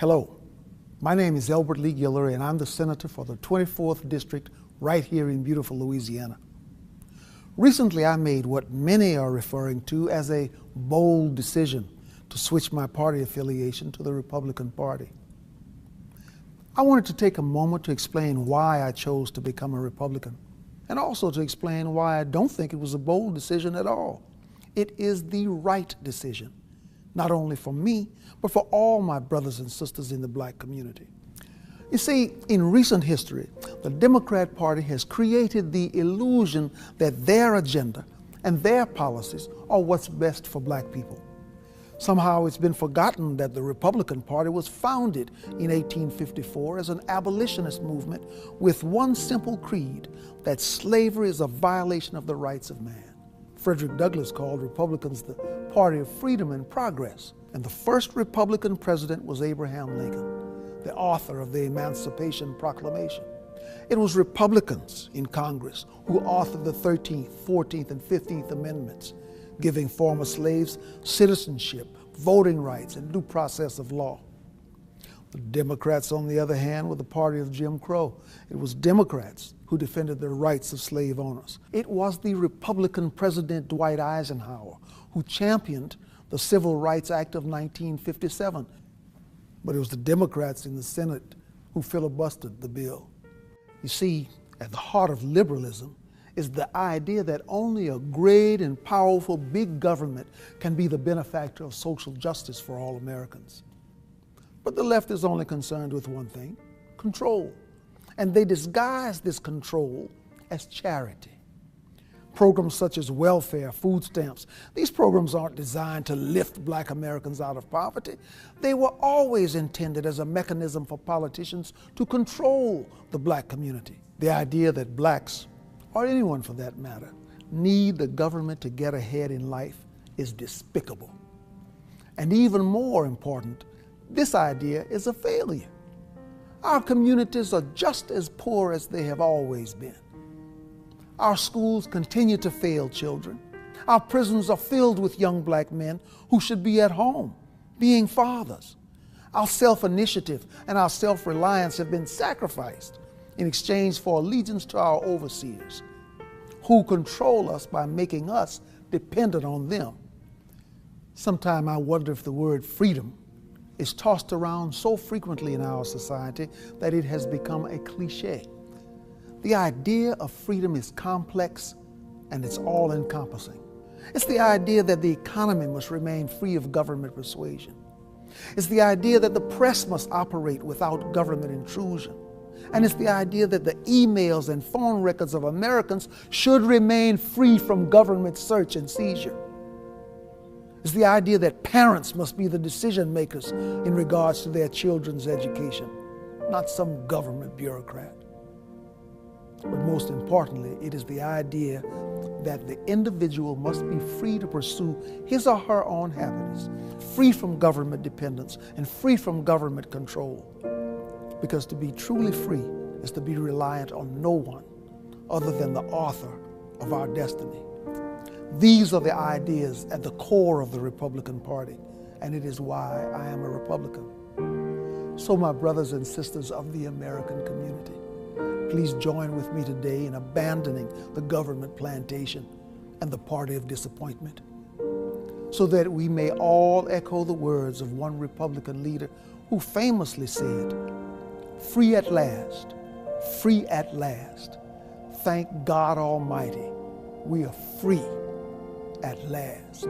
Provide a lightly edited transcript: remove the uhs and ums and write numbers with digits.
Hello, my name is Elbert Guillory, and I'm the senator for the 24th District right here in beautiful Louisiana. Recently, I made what many are referring to as a bold decision to switch my party affiliation to the Republican Party. I wanted to take a moment to explain why I chose to become a Republican, and also to explain why I don't think it was a bold decision at all. It is the right decision, not only for me, but for all my brothers and sisters in the black community. You see, in recent history, the Democrat Party has created the illusion that their agenda and their policies are what's best for black people. Somehow it's been forgotten that the Republican Party was founded in 1854 as an abolitionist movement with one simple creed, that slavery is a violation of the rights of man. Frederick Douglass called Republicans the party of freedom and progress, and the first Republican president was Abraham Lincoln, the author of the Emancipation Proclamation. It was Republicans in Congress who authored the 13th, 14th, and 15th Amendments, giving former slaves citizenship, voting rights, and due process of law. The Democrats, on the other hand, were the party of Jim Crow. It was Democrats who defended the rights of slave owners. It was the Republican President Dwight Eisenhower who championed the Civil Rights Act of 1957. But it was the Democrats in the Senate who filibustered the bill. You see, at the heart of liberalism is the idea that only a great and powerful big government can be the benefactor of social justice for all Americans. But the left is only concerned with one thing: control. And they disguise this control as charity. Programs such as welfare, food stamps, these programs aren't designed to lift black Americans out of poverty. They were always intended as a mechanism for politicians to control the black community. The idea that blacks, or anyone for that matter, need the government to get ahead in life is despicable. And even more important, this idea is a failure. Our communities are just as poor as they have always been. Our schools continue to fail children. Our prisons are filled with young black men who should be at home, being fathers. Our self-initiative and our self-reliance have been sacrificed in exchange for allegiance to our overseers, who control us by making us dependent on them. Sometimes I wonder if the word freedom is tossed around so frequently in our society that it has become a cliche. The idea of freedom is complex and it's all-encompassing. It's the idea that the economy must remain free of government persuasion. It's the idea that the press must operate without government intrusion. And it's the idea that the emails and phone records of Americans should remain free from government search and seizure. It's the idea that parents must be the decision makers in regards to their children's education, not some government bureaucrat. But most importantly, it is the idea that the individual must be free to pursue his or her own happiness, free from government dependence and free from government control. Because to be truly free is to be reliant on no one other than the author of our destiny. These are the ideas at the core of the Republican Party, and it is why I am a Republican. So my brothers and sisters of the American community, please join with me today in abandoning the government plantation and the party of disappointment, so that we may all echo the words of one Republican leader who famously said, "Free at last, free at last. Thank God Almighty, we are free at last."